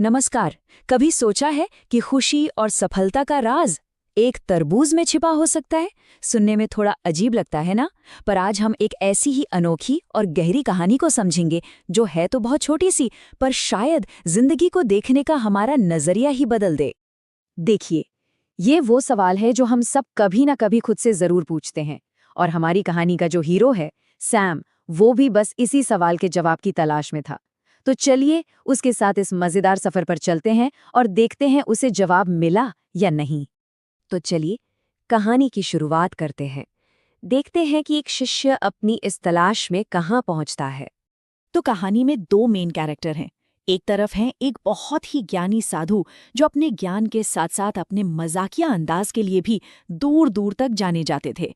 नमस्कार। कभी सोचा है कि खुशी और सफलता का राज एक तरबूज में छिपा हो सकता है? सुनने में थोड़ा अजीब लगता है ना? पर आज हम एक ऐसी ही अनोखी और गहरी कहानी को समझेंगे जो है तो बहुत छोटी सी, पर शायद जिंदगी को देखने का हमारा नजरिया ही बदल दे। देखिए, ये वो सवाल है जो हम सब कभी ना कभी खुद से जरूर पूछते हैं, और हमारी कहानी का जो हीरो है सैम, वो भी बस इसी सवाल के जवाब की तलाश में था। तो चलिए उसके साथ इस मजेदार सफर पर चलते हैं और देखते हैं उसे जवाब मिला या नहीं। तो चलिए कहानी की शुरुआत करते हैं। देखते हैं कि एक शिष्य अपनी इस तलाश में कहाँ पहुंचता है। तो कहानी में दो मेन कैरेक्टर हैं। एक तरफ है एक बहुत ही ज्ञानी साधु जो अपने ज्ञान के साथ साथ अपने मजाकिया अंदाज के लिए भी दूर दूर तक जाने जाते थे।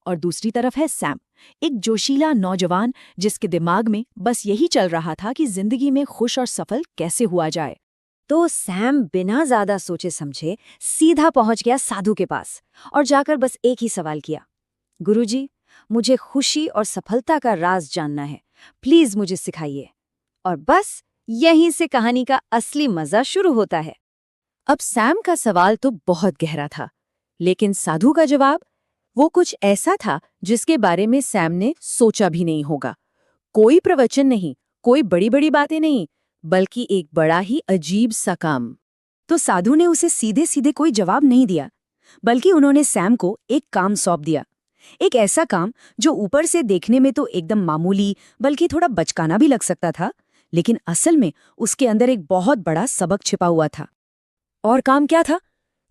और दूसरी तरफ है सैम, एक जोशीला नौजवान जिसके दिमाग में बस यही चल रहा था कि जिंदगी में खुश और सफल कैसे हुआ जाए। तो सैम बिना ज्यादा सोचे समझे सीधा पहुंच गया साधु के पास और जाकर बस एक ही सवाल किया, गुरुजी, मुझे खुशी और सफलता का राज जानना है, प्लीज मुझे सिखाइए। और बस यहीं से कहानी का असली मजा शुरू होता है। अब सैम का सवाल तो बहुत गहरा था, लेकिन साधु का जवाब वो कुछ ऐसा था जिसके बारे में सैम ने सोचा भी नहीं होगा। कोई प्रवचन नहीं, कोई बड़ी बड़ी बातें नहीं, बल्कि एक बड़ा ही अजीब सा काम। तो साधु ने उसे सीधे सीधे कोई जवाब नहीं दिया, बल्कि उन्होंने सैम को एक काम सौंप दिया। एक ऐसा काम जो ऊपर से देखने में तो एकदम मामूली, बल्कि थोड़ा बचकाना भी लग सकता था, लेकिन असल में उसके अंदर एक बहुत बड़ा सबक छिपा हुआ था। और काम क्या था?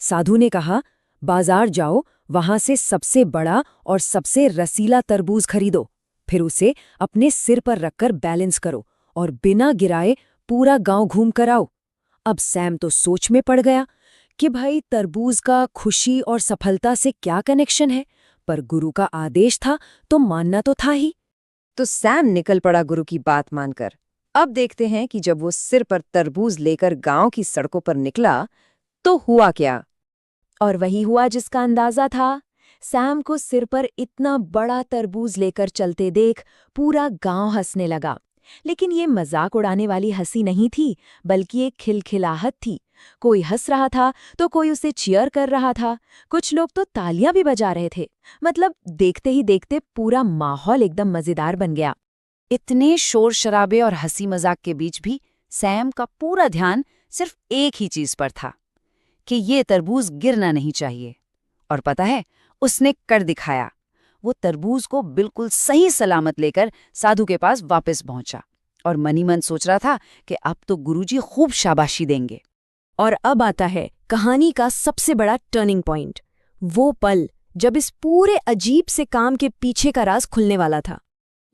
साधु ने कहा, बाजार जाओ, वहां से सबसे बड़ा और सबसे रसीला तरबूज खरीदो, फिर उसे अपने सिर पर रखकर बैलेंस करो और बिना गिराए पूरा गांव घूम कर आओ। अब सैम तो सोच में पड़ गया कि भाई तरबूज का खुशी और सफलता से क्या कनेक्शन है, पर गुरु का आदेश था तो मानना तो था ही। तो सैम निकल पड़ा गुरु की बात मानकर। अब देखते हैं कि जब वो सिर पर तरबूज लेकर गांव की सड़कों पर निकला तो हुआ क्या। और वही हुआ जिसका अंदाजा था। सैम को सिर पर इतना बड़ा तरबूज लेकर चलते देख पूरा गांव हंसने लगा। लेकिन ये मजाक उड़ाने वाली हंसी नहीं थी, बल्कि एक खिलखिलाहट थी। कोई हंस रहा था तो कोई उसे चीयर कर रहा था, कुछ लोग तो तालियां भी बजा रहे थे। मतलब देखते ही देखते पूरा माहौल एकदम मजेदार बन गया। इतने शोर शराबे और हंसी मजाक के बीच भी सैम का पूरा ध्यान सिर्फ एक ही चीज पर था कि ये तरबूज गिरना नहीं चाहिए। और पता है, उसने कर दिखाया। वो तरबूज को बिल्कुल सही सलामत लेकर साधु के पास वापस पहुंचा और मनी मन सोच रहा था कि अब तो गुरुजी खूब शाबाशी देंगे। और अब आता है कहानी का सबसे बड़ा टर्निंग पॉइंट, वो पल जब इस पूरे अजीब से काम के पीछे का राज खुलने वाला था।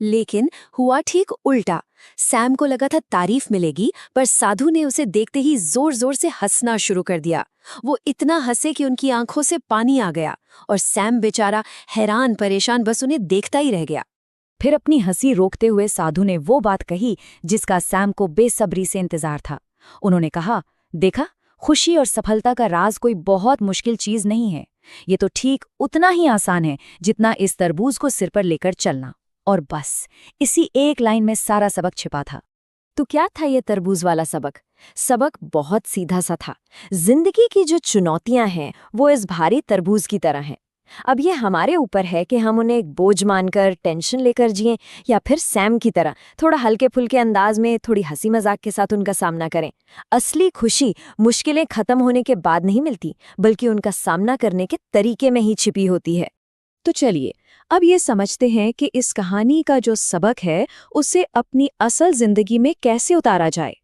लेकिन हुआ ठीक उल्टा। सैम को लगा था तारीफ मिलेगी, पर साधु ने उसे देखते ही जोर जोर से हंसना शुरू कर दिया। वो इतना हंसे कि उनकी आंखों से पानी आ गया और सैम बेचारा हैरान परेशान बस उन्हें देखता ही रह गया। फिर अपनी हंसी रोकते हुए साधु ने वो बात कही जिसका सैम को बेसब्री से इंतजार था। उन्होंने कहा, देखा, खुशी और सफलता का राज कोई बहुत मुश्किल चीज नहीं है। ये तो ठीक उतना ही आसान है जितना इस तरबूज को सिर पर लेकर चलना। और बस इसी एक लाइन में सारा सबक छिपा था। तो क्या था ये तरबूज वाला सबक? सबक बहुत सीधा सा था। जिंदगी की जो चुनौतियां हैं वो इस भारी तरबूज की तरह हैं। अब ये हमारे ऊपर है कि हम उन्हें एक बोझ मानकर टेंशन लेकर जिएं, या फिर सैम की तरह थोड़ा हल्के फुल्के अंदाज में थोड़ी हंसी मजाक के साथ उनका सामना करें। असली खुशी मुश्किलें खत्म होने के बाद नहीं मिलती, बल्कि उनका सामना करने के तरीके में ही छिपी होती है। तो चलिए अब ये समझते हैं कि इस कहानी का जो सबक है उसे अपनी असल जिंदगी में कैसे उतारा जाए।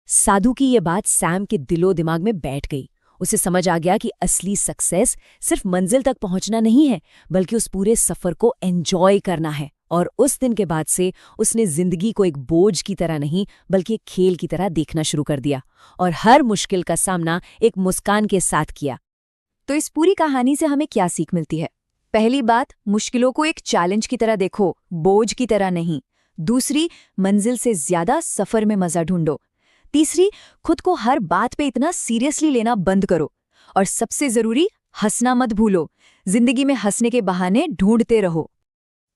साधु की ये बात सैम के दिलो दिमाग में बैठ गई। उसे समझ आ गया कि असली सक्सेस सिर्फ मंजिल तक पहुंचना नहीं है, बल्कि उस पूरे सफर को एंजॉय करना है। और उस दिन के बाद से उसने जिंदगी को एक बोझ की तरह नहीं, बल्कि एक खेल की तरह देखना शुरू कर दिया और हर मुश्किल का सामना एक मुस्कान के साथ किया। तो इस पूरी कहानी से हमें क्या सीख मिलती है? पहली बात, मुश्किलों को एक चैलेंज की तरह देखो, बोझ की तरह नहीं। दूसरी, मंजिल से ज्यादा सफर में मजा ढूंढो। तीसरी, खुद को हर बात पे इतना सीरियसली लेना बंद करो। और सबसे जरूरी, हंसना मत भूलो। जिंदगी में हंसने के बहाने ढूंढते रहो।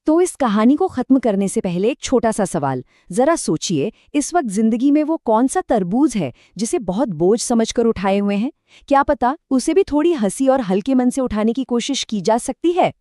तो इस कहानी को खत्म करने से पहले एक छोटा सा सवाल। जरा सोचिए, इस वक्त जिंदगी में वो कौन सा तरबूज है जिसे बहुत बोझ समझकर उठाए हुए हैं? क्या पता उसे भी थोड़ी हंसी और हल्के मन से उठाने की कोशिश की जा सकती है।